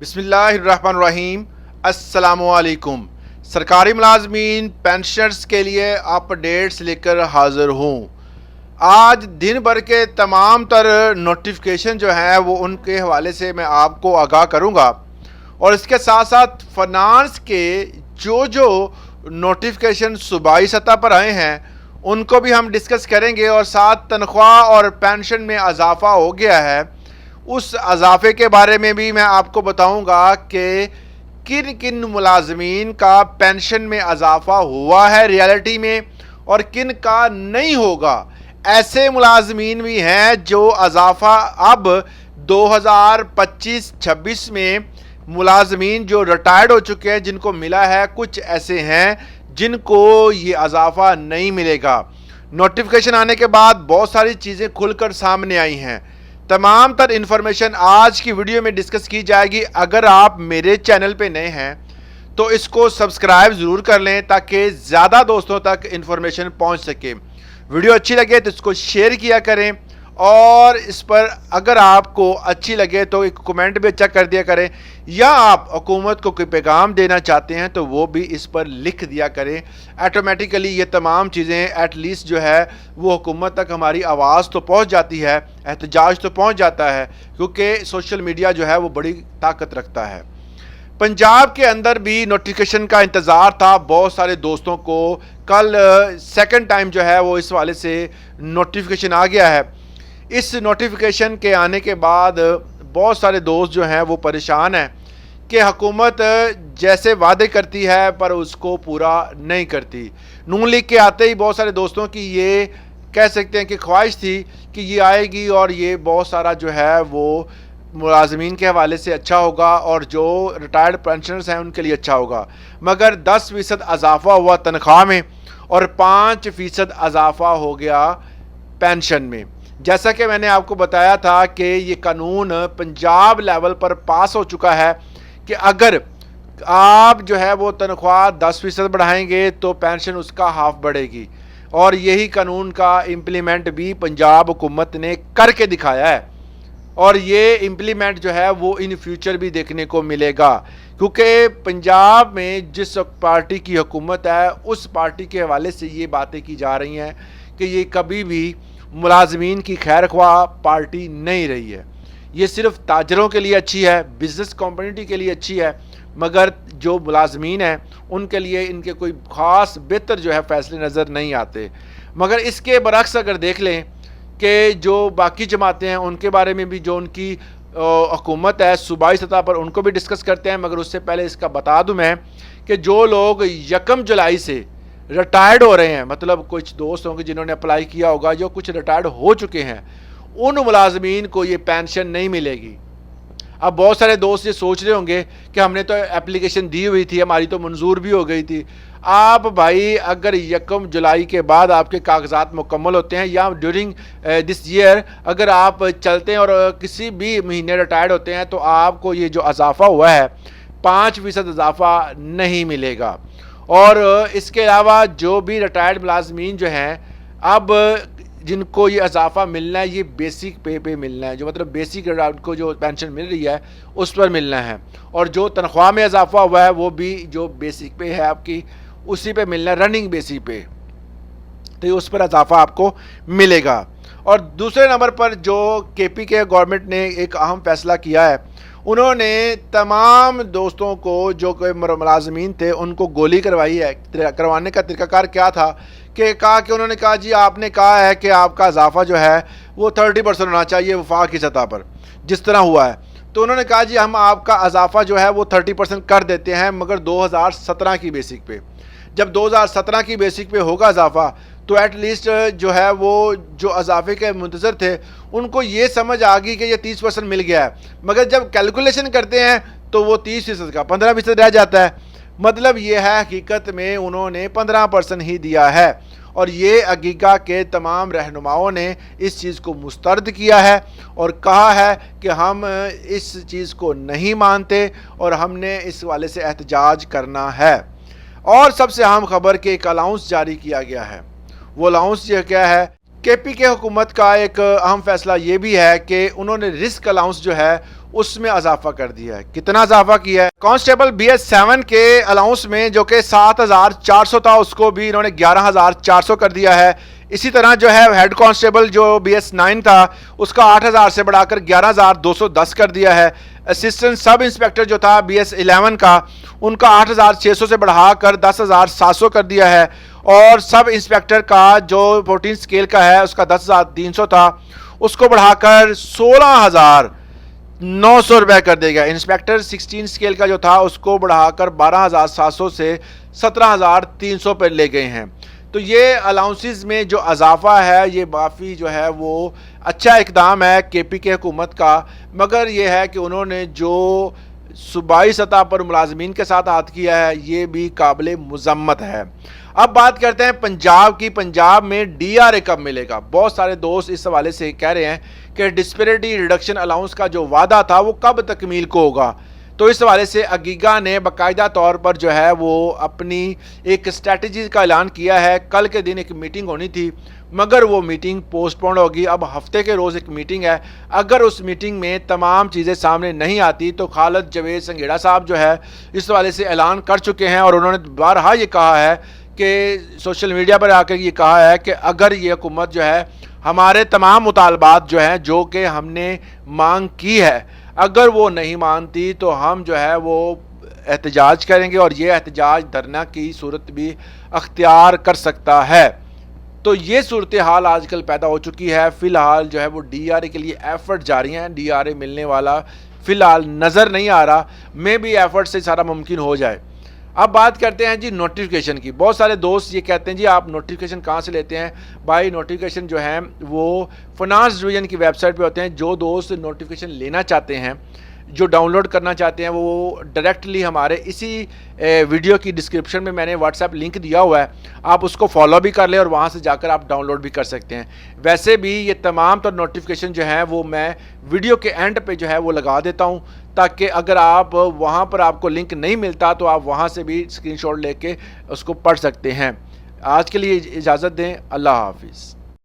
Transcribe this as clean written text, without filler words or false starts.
बिस्मिल्लाहिर्रहमानिर्रहीम। अस्सलामुअलैकुम। सरकारी मुलाजमीन पेंशनर्स के लिए अपडेट्स लेकर हाज़िर हूँ। आज दिन भर के तमाम तर नोटिफिकेशन जो हैं वो उनके हवाले से मैं आपको आगाह करूँगा, और इसके साथ साथ फाइनेंस के जो नोटिफिकेशन सूबाई सतह पर आए हैं उनको भी हम डिस्कस करेंगे, और साथ तनख्वाह और पेंशन में इजाफा हो गया है उस इजाफे के बारे में भी मैं आपको बताऊंगा कि किन किन मुलाजमीन का पेंशन में इजाफा हुआ है रियलिटी में और किन का नहीं होगा। ऐसे मुलाजमीन भी हैं जो इजाफा अब 2025-26 में मुलाजमीन जो रिटायर्ड हो चुके हैं जिनको मिला है, कुछ ऐसे हैं जिनको ये इजाफा नहीं मिलेगा। नोटिफिकेशन आने के बाद बहुत सारी चीज़ें खुलकर सामने आई हैं। तमाम तर इन्फॉर्मेशन आज की वीडियो में डिस्कस की जाएगी। अगर आप मेरे चैनल पे नए हैं तो इसको सब्सक्राइब ज़रूर कर लें ताकि ज़्यादा दोस्तों तक इन्फॉर्मेशन पहुंच सके। वीडियो अच्छी लगे तो इसको शेयर किया करें, और इस पर अगर आपको अच्छी लगे तो एक कमेंट भी अच्छा कर दिया करें, या आप हुकूमत को कोई पैगाम देना चाहते हैं तो वो भी इस पर लिख दिया करें। ऑटोमेटिकली ये तमाम चीज़ें एटलीस्ट जो है वो हुकूमत तक हमारी आवाज़ तो पहुंच जाती है, एहतजाज तो पहुंच जाता है, क्योंकि सोशल मीडिया जो है वो बड़ी ताकत रखता है। पंजाब के अंदर भी नोटिफिकेशन का इंतज़ार था बहुत सारे दोस्तों को। कल सेकंड टाइम जो है वो इस वाले से नोटिफिकेशन आ गया है। इस नोटिफिकेशन के आने के बाद बहुत सारे दोस्त जो हैं वो परेशान हैं कि हुकूमत जैसे वादे करती है पर उसको पूरा नहीं करती। नून लीग के आते ही बहुत सारे दोस्तों की ये कह सकते हैं कि ख्वाहिश थी कि ये आएगी और ये बहुत सारा जो है वो मुलाजमीन के हवाले से अच्छा होगा और जो रिटायर्ड पेंशनर्स हैं उनके लिए अच्छा होगा। मगर 10% इजाफा हुआ तनख्वाह में और 5% इजाफा हो गया पेंशन में। जैसा कि मैंने आपको बताया था कि ये कानून पंजाब लेवल पर पास हो चुका है कि अगर आप जो है वो तनख्वाह 10% बढ़ाएंगे तो पेंशन उसका हाफ बढ़ेगी, और यही कानून का इम्प्लीमेंट भी पंजाब हुकूमत ने करके दिखाया है, और ये इम्प्लीमेंट जो है वो इन फ्यूचर भी देखने को मिलेगा। क्योंकि पंजाब में जिस पार्टी की हुकूमत है उस पार्टी के हवाले से ये बातें की जा रही हैं कि ये कभी भी मुलाजमीन की खैर ख्वाह पार्टी नहीं रही है। ये सिर्फ ताजरों के लिए अच्छी है, बिज़नेस कम्युनिटी के लिए अच्छी है, मगर जो मुलाजमीन हैं उनके लिए इनके कोई ख़ास बेहतर जो है फ़ैसले नज़र नहीं आते। मगर इसके बरक्स अगर देख लें कि जो बाकी जमातें हैं उनके बारे में भी जो उनकी हुकूमत है सूबाई सतह पर उनको भी डिस्कस करते हैं। मगर उससे पहले इसका बता दूं मैं कि जो लोग 1 जुलाई से रिटायर्ड हो रहे हैं, मतलब कुछ दोस्त होंगे जिन्होंने अप्लाई किया होगा, जो कुछ रिटायर्ड हो चुके हैं, उन मुलाजमीन को ये पेंशन नहीं मिलेगी। अब बहुत सारे दोस्त ये सोच रहे होंगे कि हमने तो एप्लीकेशन दी हुई थी, हमारी तो मंजूर भी हो गई थी। आप भाई अगर 1 जुलाई के बाद आपके कागजात मुकम्मल होते हैं या ड्यूरिंग दिस ईयर अगर आप चलते हैं और किसी भी महीने रिटायर्ड होते हैं तो आपको ये जो इजाफा हुआ है 5% इजाफा नहीं मिलेगा। और इसके अलावा जो भी रिटायर्ड मुलाजमीन जो हैं अब जिनको ये इजाफा मिलना है ये बेसिक पे मिलना है, जो मतलब बेसिक उनको जो पेंशन मिल रही है उस पर मिलना है, और जो तनख्वाह में इजाफा हुआ है वो भी जो बेसिक पे है आपकी उसी पे मिलना है, रनिंग बेसिक पे, तो उस पर इजाफा आपको मिलेगा। और दूसरे नंबर पर जो केपी के गवर्नमेंट ने एक अहम फैसला किया है, उन्होंने तमाम दोस्तों को जो कोई मुलाजमीन थे उनको गोली करवाई है। करवाने का तरीकाकार क्या था कि कहा कि उन्होंने कहा जी आपने कहा है कि आपका इजाफा जो है वो 30% होना चाहिए वफाक की सतह पर जिस तरह हुआ है, तो उन्होंने कहा जी हम आपका इजाफा जो है वो 30% कर देते हैं, मगर 2017 की बेसिक पे। जब 2017 की बेसिक पे होगा इजाफा तो एटलीस्ट जो है वो जो इजाफे के मुंतज़र थे उनको ये समझ आ गई कि ये 30% मिल गया है, मगर जब कैलकुलेशन करते हैं तो वो 30% का 15% रह जाता है। मतलब ये है हकीकत में उन्होंने 15% ही दिया है, और ये अगीगा के तमाम रहनुमाओं ने इस चीज़ को मुस्तरद किया है और कहा है कि हम इस चीज़ को नहीं मानते और हमने इस वाले से एहतजाज करना है। और सबसे अहम खबर कि एक अलाउंस जारी किया गया है। वो अलाउंस ये क्या है کے پی کے حکومت کا ایک اہم فیصلہ یہ بھی ہے کہ انہوں نے رسک الاؤنس جو ہے اس میں اضافہ کر دیا ہے. کتنا اضافہ کیا ہے؟ کانسٹیبل بی ایس 7 کے الاؤنس میں جو کہ 7,400 تھا اس کو بھی انہوں نے 11,400 کر دیا ہے. اسی طرح جو ہے ہیڈ کانسٹیبل جو بی ایس 9 تھا اس کا 8,000 سے بڑھا کر 11,210 کر دیا ہے. اسسٹنٹ سب انسپیکٹر جو تھا بی ایس 11 کا ان کا 8,600 سے بڑھا کر 10,700 کر دیا ہے. اور سب انسپیکٹر کا جو 14 اسکیل کا ہے اس کا 10,300 تھا اس کو بڑھا کر 16,900 روپے کر دے گا. انسپیکٹر 16 اسکیل کا جو تھا اس کو بڑھا کر 12,700 سے 17,300 پر لے گئے ہیں. تو یہ الاؤنسز میں جو اضافہ ہے یہ کافی جو ہے وہ اچھا اقدام ہے کے پی کے حکومت کا، مگر یہ ہے کہ انہوں نے جو صوبائی سطح پر ملازمین کے ساتھ عہد کیا ہے یہ بھی قابل مذمت ہے. اب بات کرتے ہیں پنجاب کی. پنجاب میں ڈی آر اے کب ملے گا؟ بہت سارے دوست اس حوالے سے کہہ رہے ہیں کہ ڈسپیرٹی ریڈکشن الاؤنس کا جو وعدہ تھا وہ کب تکمیل کو ہوگا. تو اس حوالے سے اگیگا نے باقاعدہ طور پر جو ہے وہ اپنی ایک اسٹریٹجی کا اعلان کیا ہے. کل کے دن ایک میٹنگ ہونی تھی مگر وہ میٹنگ پوسٹ پون ہوگی. اب ہفتے کے روز ایک میٹنگ ہے، اگر اس میٹنگ میں تمام چیزیں سامنے نہیں آتی تو خالد جاوید سنگھیڑا صاحب جو ہے اس حوالے سے اعلان کر چکے ہیں اور انہوں نے بارہا یہ کہا ہے کہ سوشل میڈیا پر آ کر یہ کہا ہے کہ اگر یہ حکومت جو ہے ہمارے تمام مطالبات جو ہیں جو کہ ہم نے مانگ کی ہے اگر وہ نہیں مانتی تو ہم جو ہے وہ احتجاج کریں گے، اور یہ احتجاج دھرنا کی صورت بھی اختیار کر سکتا ہے. تو یہ صورتحال آج کل پیدا ہو چکی ہے. فی الحال جو ہے وہ ڈی آر اے کے لیے ایفرٹ جاری ہیں. ڈی آر اے ملنے والا فی الحال نظر نہیں آ رہا، میں بھی ایفرٹ سے سارا ممکن ہو جائے. اب بات کرتے ہیں جی نوٹیفیکیشن کی. بہت سارے دوست یہ کہتے ہیں جی آپ نوٹیفیکیشن کہاں سے لیتے ہیں؟ بھائی نوٹیفیکیشن جو ہیں وہ فنانس ڈویژن کی ویب سائٹ پہ ہوتے ہیں. جو دوست نوٹیفیکیشن لینا چاہتے ہیں، جو ڈاؤن لوڈ کرنا چاہتے ہیں، وہ ڈائریکٹلی ہمارے اسی ویڈیو کی ڈسکرپشن میں نے واٹس ایپ لنک دیا ہوا ہے، آپ اس کو فالو بھی کر لیں اور وہاں سے جا کر آپ ڈاؤن لوڈ بھی کر سکتے ہیں. ویسے بھی یہ تمام تر نوٹیفیکیشن جو ہیں وہ میں ویڈیو کے اینڈ پہ جو ہے وہ لگا دیتا ہوں تاکہ اگر آپ وہاں پر آپ کو لنک نہیں ملتا تو آپ وہاں سے بھی اسکرین شاٹ لے کے اس کو پڑھ سکتے ہیں. آج کے لیے اجازت دیں. اللہ حافظ.